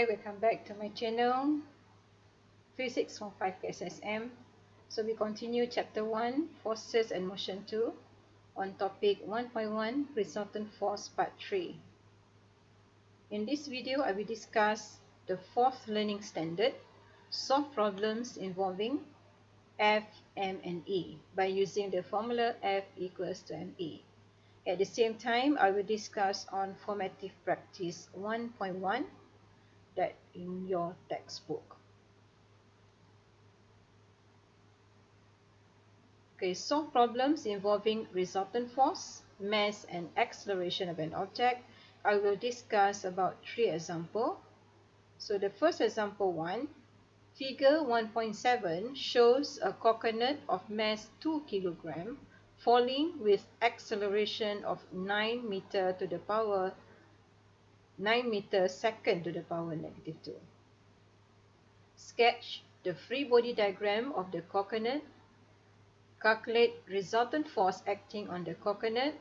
Hi, welcome back to my channel, Physics 1.5 KSSM. So we continue chapter 1, Forces and Motion 2, on topic 1.1 Resultant Force part 3. In this video, I will discuss the fourth learning standard, solve problems involving F, M, and E by using the formula F equals to ME. At the same time, I will discuss on formative practice 1.1 that in your textbook. Okay, solve problems involving resultant force, mass, and acceleration of an object. I will discuss about 3 examples. So the first example 1, figure 1.7 shows a coconut of mass 2 kg falling with acceleration of 9 meter to the power 9 meter second to the power -2. Sketch the free body diagram of the coconut. Calculate resultant force acting on the coconut.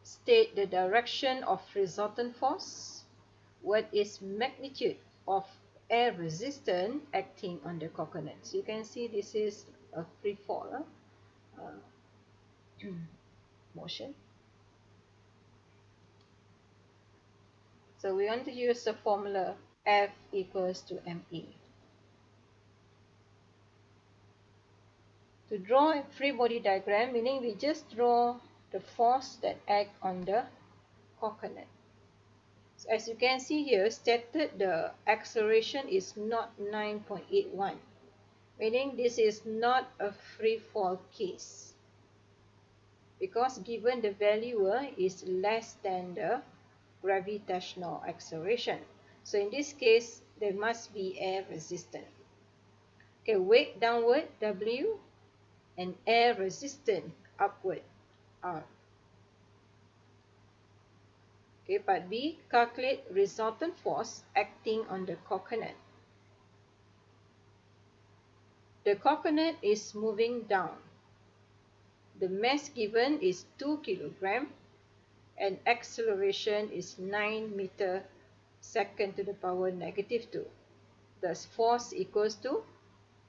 State the direction of resultant force. What is magnitude of air resistance acting on the coconut? So you can see this is a free fall motion. So we want to use the formula F equals to ME. To draw a free body diagram, meaning we just draw the force that act on the coconut. So as you can see here, stated the acceleration is not 9.81, meaning this is not a free fall case, because given the value is less than the gravitational acceleration. So in this case, there must be air resistance. Okay, weight downward, W, and air resistance upward, R. Okay, part B, calculate resultant force acting on the coconut. The coconut is moving down. The mass given is 2 kg and acceleration is 9 meter second to the power -2. Thus force equals to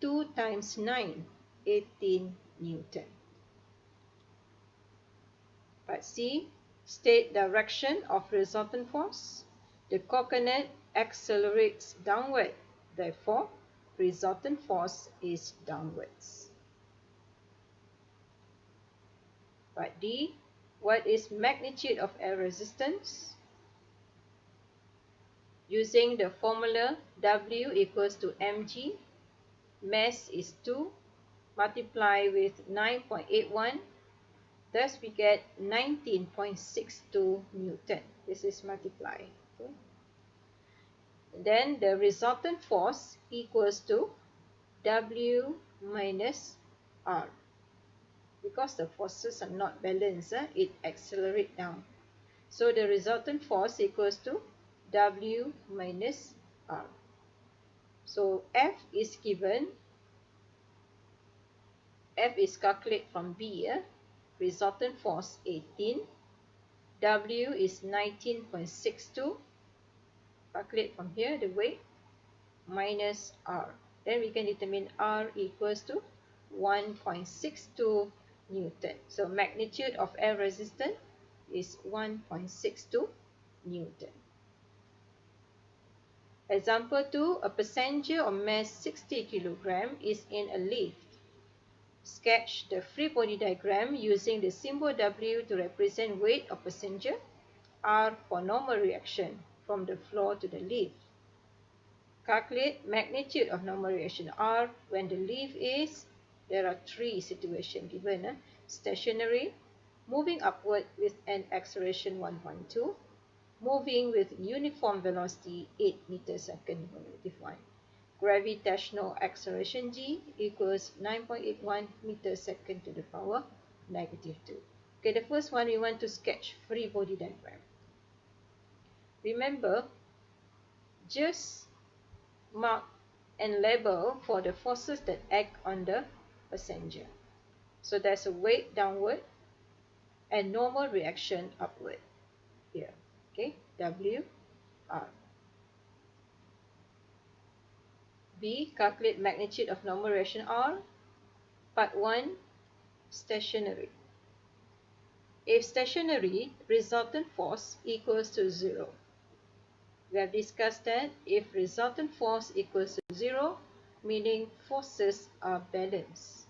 2 times 9, 18 Newton. Part C, state direction of resultant force. The coconut accelerates downward, therefore resultant force is downwards. Part D, what is magnitude of air resistance? Using the formula W equals to mg, mass is 2, multiply with 9.81, thus we get 19.62 Newton. This is multiply. Okay. Then the resultant force equals to W minus R. Because the forces are not balanced, it accelerates down. So the resultant force equals to W minus R. So F is given. F is calculated from B. Resultant force 18. W is 19.62. Calculate from here the weight minus R. Then we can determine R equals to 1.62 Newton. So magnitude of air resistance is 1.62 Newton. Example 2, a passenger of mass 60 kg is in a lift. Sketch the free body diagram using the symbol W to represent weight of passenger, R for normal reaction from the floor to the lift. Calculate magnitude of normal reaction R when the lift is, there are 3 situations given. Stationary, moving upward with an acceleration 1.2, moving with uniform velocity 8 meters second -1. Gravitational acceleration G equals 9.81 meters second to the power -2. Okay, the first one we want to sketch free body diagram. Remember, just mark and label for the forces that act on the passenger. So there's a weight downward and normal reaction upward here. Okay, W, R. B. Calculate magnitude of normal reaction R. Part 1. Stationary. If stationary, resultant force equals to 0. We have discussed that if resultant force equals to 0, meaning forces are balanced.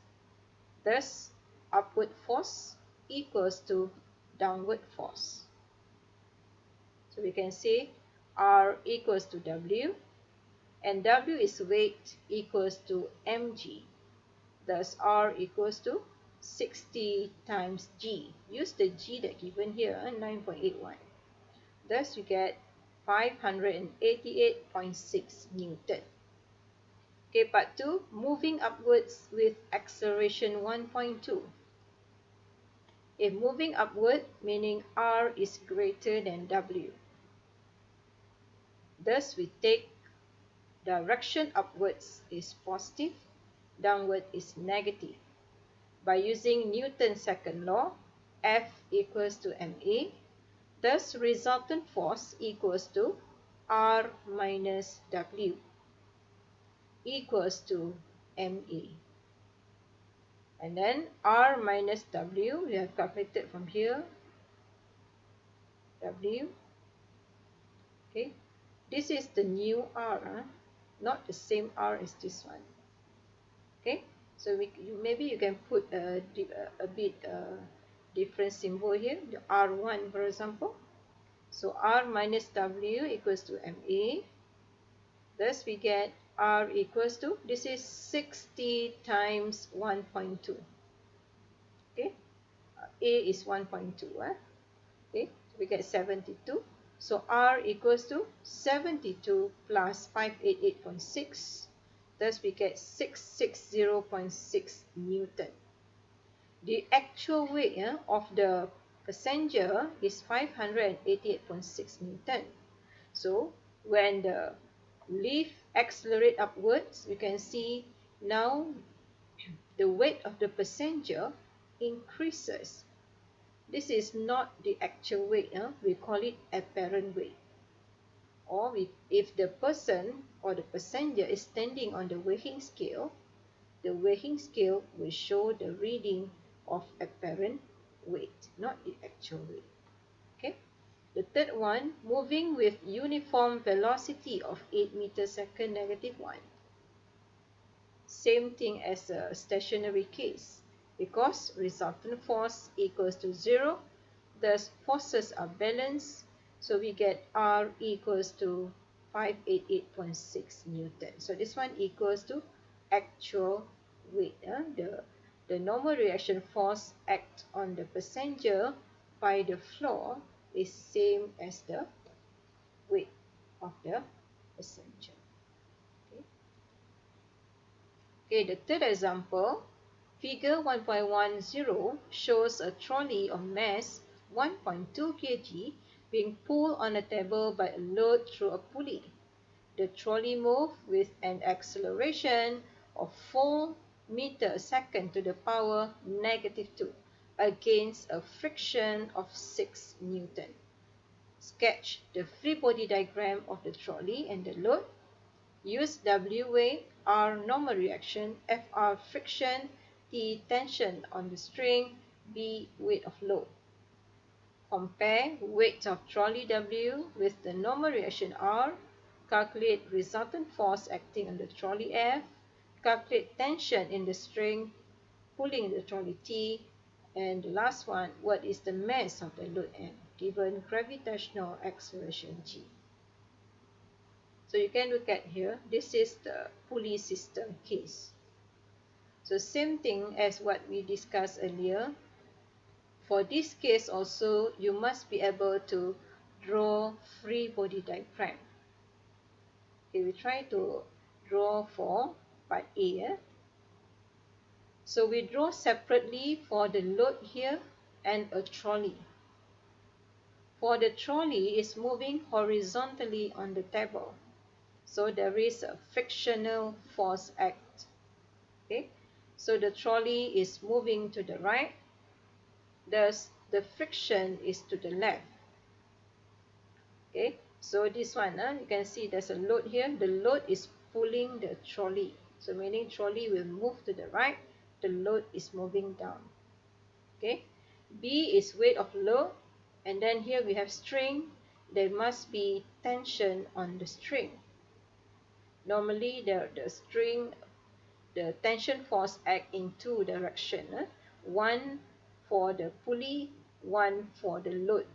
Thus, upward force equals to downward force. So we can say R equals to W, and W is weight equals to mg. Thus, R equals to 60 times G. Use the G that given here, 9.81. Thus, you get 588.6 Newton. Okay, part 2, moving upwards with acceleration 1.2. If moving upward, meaning R is greater than W. Thus, we take direction upwards is positive, downward is negative. By using Newton's second law, F equals to ma. Thus, resultant force equals to R minus W equals to ma. And then R minus W, we have calculated from here, W. Okay, this is the new R, not the same R as this one. Okay, so maybe you can put a bit different symbol here, the R1 for example. So R minus W equals to ma. Thus we get R equals to, this is 60 times 1.2. Okay, A is 1.2. Okay, so we get 72. So R equals to 72 plus 588.6. Thus we get 660.6 Newton. The actual weight of the passenger is 588.6 Newton. So when the lift accelerates upwards, you can see now the weight of the passenger increases. This is not the actual weight, we call it apparent weight. Or if the person or the passenger is standing on the weighing scale, the weighing scale will show the reading of apparent weight, not the actual weight. Okay. The third one, moving with uniform velocity of 8 meters second negative 1. Same thing as a stationary case, because resultant force equals to 0, thus forces are balanced, so we get R equals to 588.6 Newton. So this one equals to actual weight. The normal reaction force act on the passenger by the floor is same as the weight of the passenger. Okay, the third example, figure 1.10 shows a trolley of mass 1.2 kg being pulled on a table by a load through a pulley. The trolley moves with an acceleration of 4 meters a second to the power -2 against a friction of 6 Newton. Sketch the free body diagram of the trolley and the load. Use W weight, R normal reaction, Fr friction, T tension on the string, B weight of load. Compare weight of trolley W with the normal reaction R. Calculate resultant force acting on the trolley F. Calculate tension in the string pulling the trolley T. And the last one, what is the mass of the load M given gravitational acceleration G. So you can look at here, this is the pulley system case. So same thing as what we discussed earlier. For this case also, you must be able to draw free body diagram. Okay, we try to draw for part A. So we draw separately for the load here and a trolley. For the trolley is moving horizontally on the table. So there is a frictional force act. Okay, so the trolley is moving to the right, thus the friction is to the left. Okay, so this one, you can see there's a load here. The load is pulling the trolley. So meaning trolley will move to the right, the load is moving down. Okay. B is weight of load, and then here we have string. There must be tension on the string. Normally the tension force act in two directions. One for the pulley, one for the load.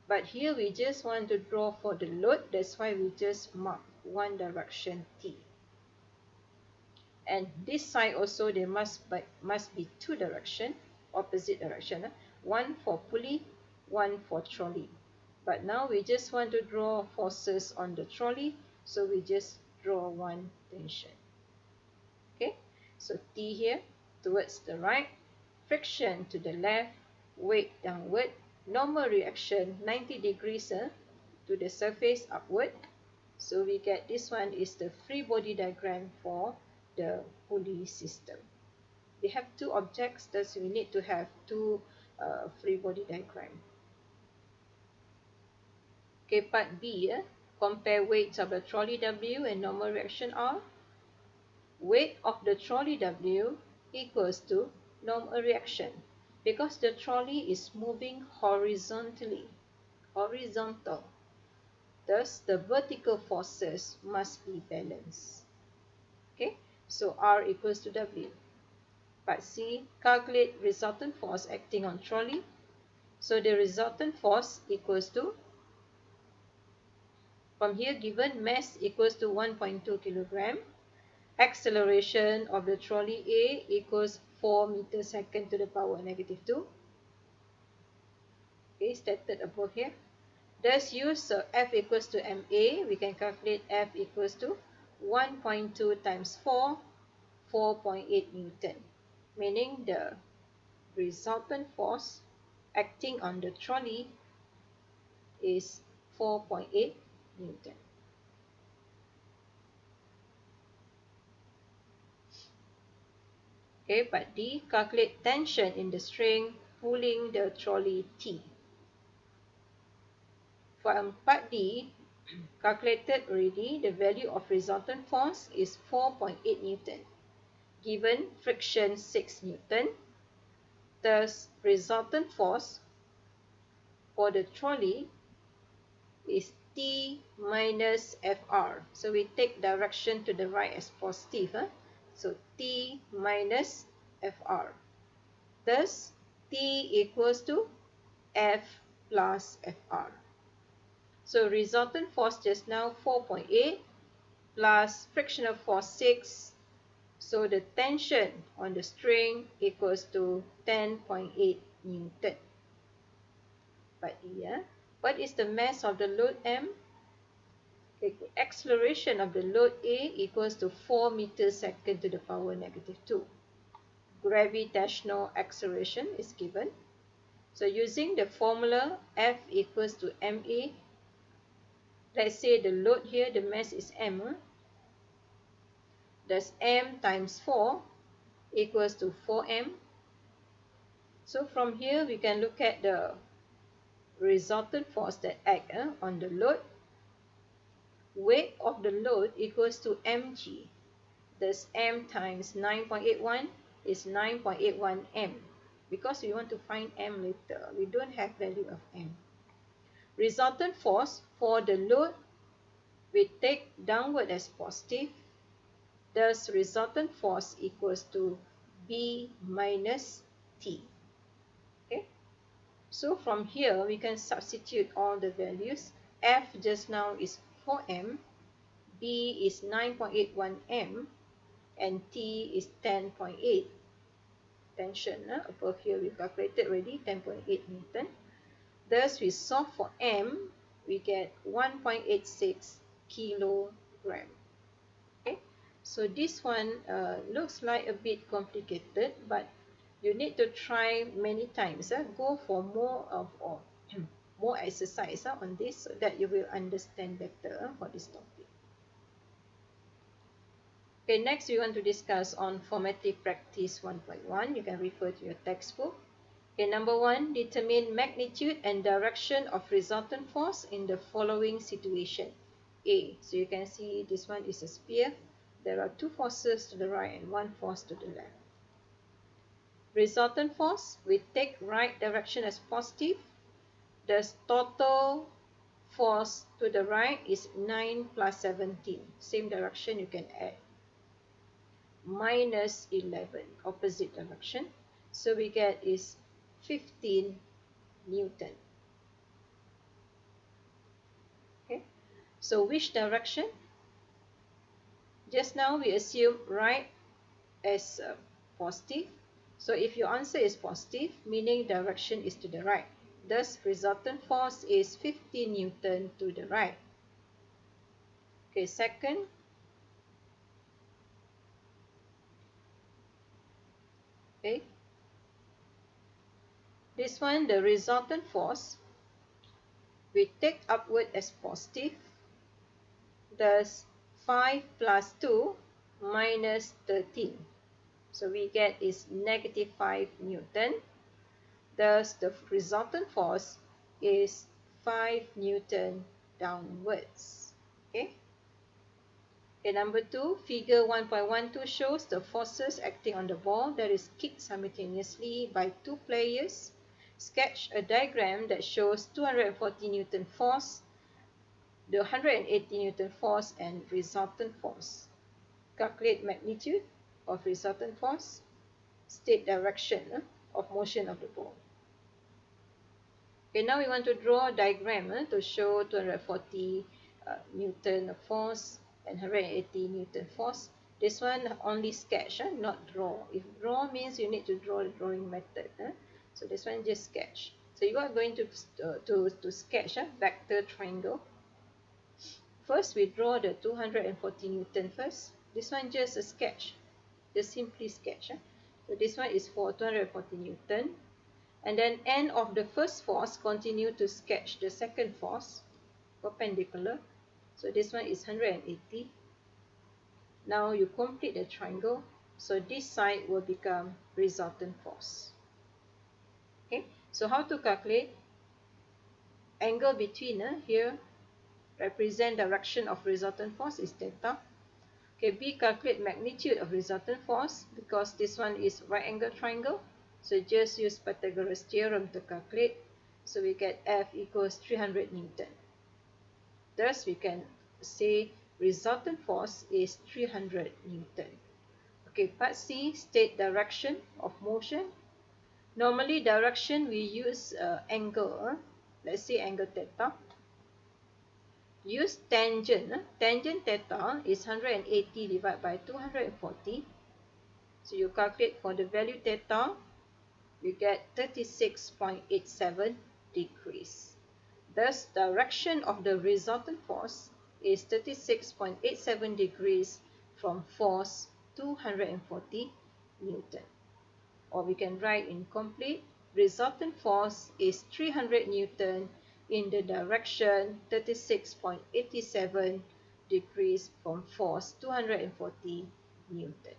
But here we just want to draw for the load, that's why we just mark one direction T. And this side also there must be two direction, opposite direction. One for pulley, one for trolley. But now we just want to draw forces on the trolley, so we just draw one tension. Okay, so T here towards the right, friction to the left, weight downward, normal reaction 90 degrees to the surface upward. So we get this one is the free body diagram for the pulley system. We have two objects, thus we need to have two free body diagram. Okay, part B, compare weights of the trolley W and normal reaction R. Weight of the trolley W equals to normal reaction because the trolley is moving horizontally, horizontal. Thus, the vertical forces must be balanced. Okay, so R equals to W. Part C, calculate resultant force acting on trolley. So the resultant force equals to, from here given mass equals to 1.2 kilogram. Acceleration of the trolley A equals 4 meters second to the power negative 2. Okay, stated above here. Thus use F equals to MA. We can calculate F equals to 1.2 times 4, 4.8 Newton. Meaning the resultant force acting on the trolley is 4.8 Newton. Okay, part D, calculate tension in the string pulling the trolley T. For part D, calculated already, the value of resultant force is 4.8 Newton. Given friction 6 Newton, thus resultant force for the trolley is T minus Fr. So we take direction to the right as positive. So T minus Fr. Thus T equals to F plus Fr. So resultant force just now 4.8 plus frictional force 6. So the tension on the string equals to 10.8 Newton. But here, what is the mass of the load M? Okay, acceleration of the load A equals to 4 meters second to the power negative 2. Gravitational acceleration is given. So using the formula F equals to MA, let's say the load here, the mass is M. Thus M times 4 equals to 4M. So from here we can look at the resultant force that act on the load. Weight of the load equals to mg. Thus M times 9.81 is 9.81 M. Because we want to find M later, we don't have value of M. Resultant force for the load we take downward as positive. Thus resultant force equals to B minus T. Okay. So from here we can substitute all the values. F just now is 4M, B is 9.81 M, and T is 10.8. Tension above here we calculated already 10.8 Newton. Thus we solve for M, we get 1.86 kilogram. Okay, so this one looks like a bit complicated, but you need to try many times. Go for more of more exercise on this so that you will understand better for this topic. Okay, next we want to discuss on formative practice 1.1. You can refer to your textbook. Okay, number 1, determine magnitude and direction of resultant force in the following situation. A, so you can see this one is a sphere. there are two forces to the right and one force to the left. Resultant force, we take right direction as positive. The total force to the right is 9 plus 17. Same direction, you can add. Minus 11, opposite direction. So we get is 15 Newton. Okay. So which direction? Just now we assume right as positive. So if your answer is positive, meaning direction is to the right. Thus, resultant force is 50 Newton to the right. Okay, second. Okay. This one, the resultant force, we take upward as positive. Thus, 5 plus 2 minus 13. So we get is negative 5 Newton. Thus, the resultant force is 5 Newton downwards. Okay. Okay, number 2, figure 1.12 shows the forces acting on the ball that is kicked simultaneously by two players. Sketch a diagram that shows 240 Newton force, the 180 Newton force, and resultant force. Calculate magnitude of resultant force. State direction of motion of the ball. Okay, now we want to draw a diagram to show 240 Newton force and 180 Newton force. This one only sketch, not draw. If draw means you need to draw the drawing method. So this one just sketch. So you are going to sketch a vector triangle. First, we draw the 240 Newton first. This one just a sketch. Just simply sketch. So this one is for 240 Newton. And then end of the first force, continue to sketch the second force, perpendicular. So this one is 180. Now you complete the triangle. So this side will become resultant force. Okay, so how to calculate? Angle between here represent direction of resultant force is theta. Okay, B, calculate magnitude of resultant force because this one is right angle triangle. So just use Pythagoras theorem to calculate. So we get F equals 300 Newton. Thus we can say resultant force is 300 Newton. Okay, part C, state direction of motion. Normally direction we use angle. Let's say angle theta. Use tangent. Tangent theta is 180 divided by 240. So you calculate for the value theta, you get 36.87 degrees. Thus, direction of the resultant force is 36.87 degrees from force 240 Newton. Or we can write in complete, resultant force is 300 Newton in the direction 36.87 degrees from force 240 Newton.